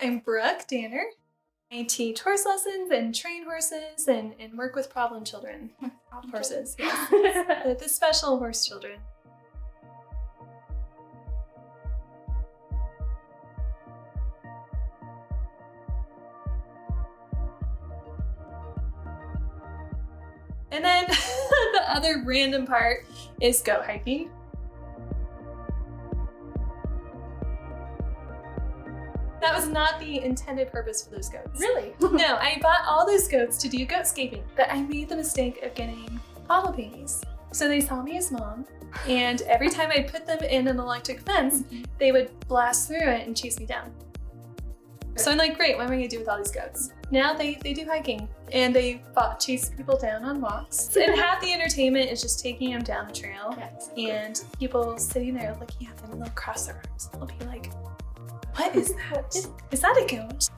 I'm Brooke Danner. I teach horse lessons and train horses and work with problem children. Horses, yes. The special horse children. And then the other random part is goat hiking. That was not the intended purpose for those goats. Really? No, I bought all those goats to do goatscaping, but I made the mistake of getting bottle babies. So they saw me as mom, and every time I put them in an electric fence, they would blast through it and chase me down. So I'm like, great, what am I gonna do with all these goats? Now they do hiking, and they chase people down on walks. And half the entertainment is just taking them down the trail, and people sitting there looking at them and they'll cross their arms. They'll be like, what is that? Is that a goat?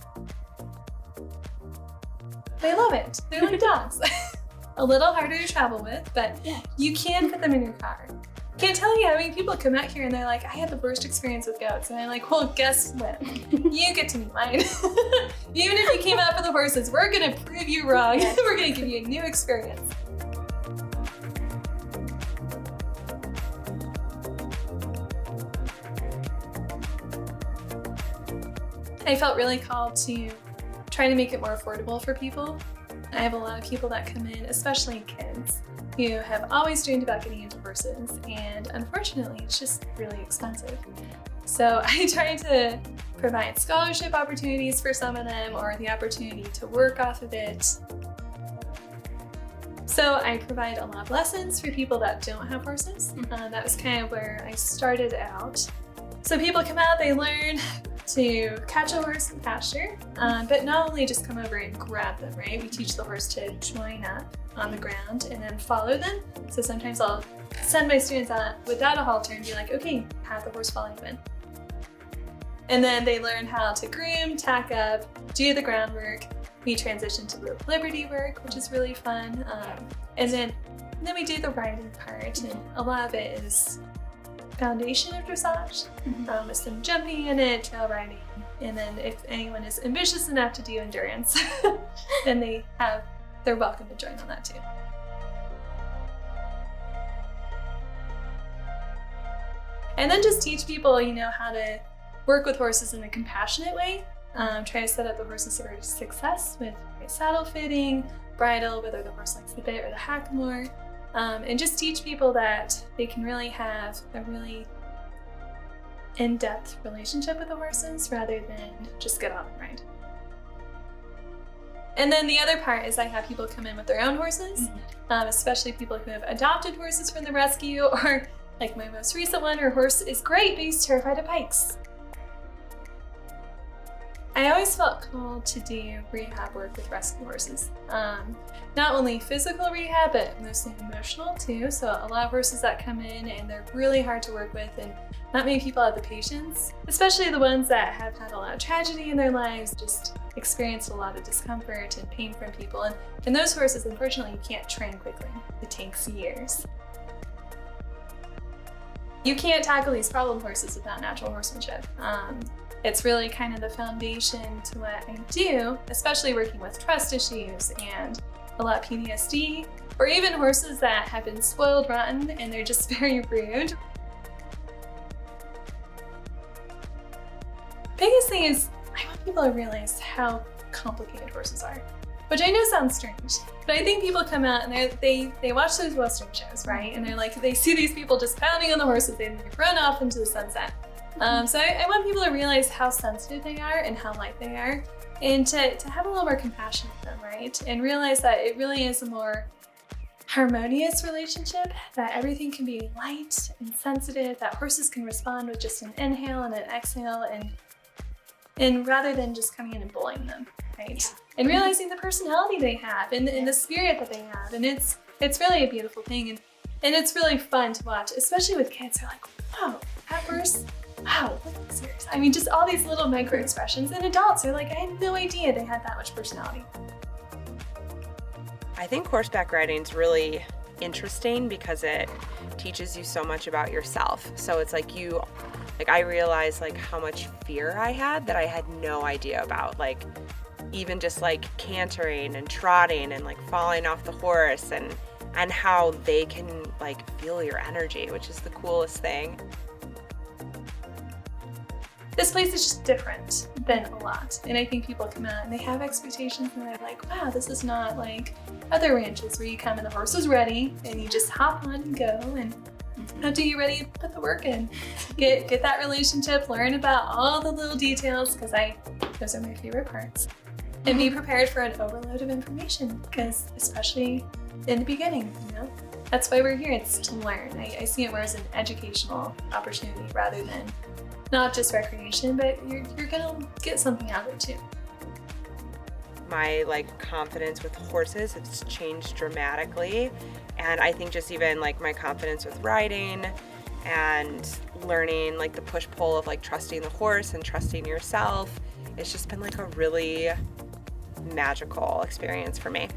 They love it. They're like dogs. A little harder to travel with, but you can put them in your car. Can't tell you how many people come out here and they're like, I had the worst experience with goats. And I'm like, well, guess what? You get to meet mine. Even if you came out for the horses, we're gonna prove you wrong. We're gonna give you a new experience. I felt really called to try to make it more affordable for people. I have a lot of people that come in, especially kids, who have always dreamed about getting into horses, and unfortunately, it's just really expensive. So I try to provide scholarship opportunities for some of them, or the opportunity to work off of it. So I provide a lot of lessons for people that don't have horses. That was kind of where I started out. So people come out, they learn to catch a horse in pasture, but not only just come over and grab them, right? We teach the horse to join up on the ground and then follow them. So sometimes I'll send my students out without a halter and be like, okay, have the horse follow you in. And then they learn how to groom, tack up, do the groundwork. We transition to the liberty work, which is really fun. And then we do the riding part, and a lot of it is foundation of dressage, with some jumping in it, trail riding, and then if anyone is ambitious enough to do endurance, then they're welcome to join on that too. And then just teach people, how to work with horses in a compassionate way. Try to set up the horses for success with right saddle fitting, bridle, whether the horse likes the bit or the hackamore. And just teach people that they can really have a really in-depth relationship with the horses rather than just get on and ride. And then the other part is I have people come in with their own horses, especially people who have adopted horses from the rescue, or like my most recent one, her horse is great, but he's terrified of pikes. I always felt called to do rehab work with rescue horses. Not only physical rehab, but mostly emotional too. So a lot of horses that come in and they're really hard to work with, and not many people have the patience, especially the ones that have had a lot of tragedy in their lives, just experienced a lot of discomfort and pain from people. And those horses, unfortunately, you can't train quickly. It takes years. You can't tackle these problem horses without natural horsemanship. It's really kind of the foundation to what I do, especially working with trust issues and a lot of PTSD, or even horses that have been spoiled rotten and they're just very rude. Biggest thing is I want people to realize how complicated horses are, which I know sounds strange, but I think people come out and they watch those Western shows, right? And they're like, they see these people just pounding on the horses and they run off into the sunset. So I want people to realize how sensitive they are and how light they are, and to have a little more compassion with them, right? And realize that it really is a more harmonious relationship, that everything can be light and sensitive, that horses can respond with just an inhale and an exhale, and rather than just coming in and bullying them, right? And realizing the personality they have and the spirit that they have. And it's really a beautiful thing, and it's really fun to watch, especially with kids. They're like, wow, that horse, wow, look at this ears. I mean, just all these little micro expressions. And adults are like, I had no idea they had that much personality. I think horseback riding is really interesting because it teaches you so much about yourself. So it's like you Like I realized like how much fear I had that I had no idea about. Like even just like cantering and trotting and like falling off the horse and how they can like feel your energy, which is the coolest thing. This place is just different than a lot. And I think people come out and they have expectations and they're like, wow, this is not like other ranches where you come and the horse is ready and you just hop on and go. And after you're ready, put the work in. Get that relationship, learn about all the little details, because those are my favorite parts. And be prepared for an overload of information, because especially in the beginning, that's why we're here. It's to learn. I see it more as an educational opportunity rather than not just recreation, but you're gonna get something out of it too. My like confidence with horses has changed dramatically, and I think just even like my confidence with riding and learning like the push-pull of like trusting the horse and trusting yourself, it's just been like a really magical experience for me.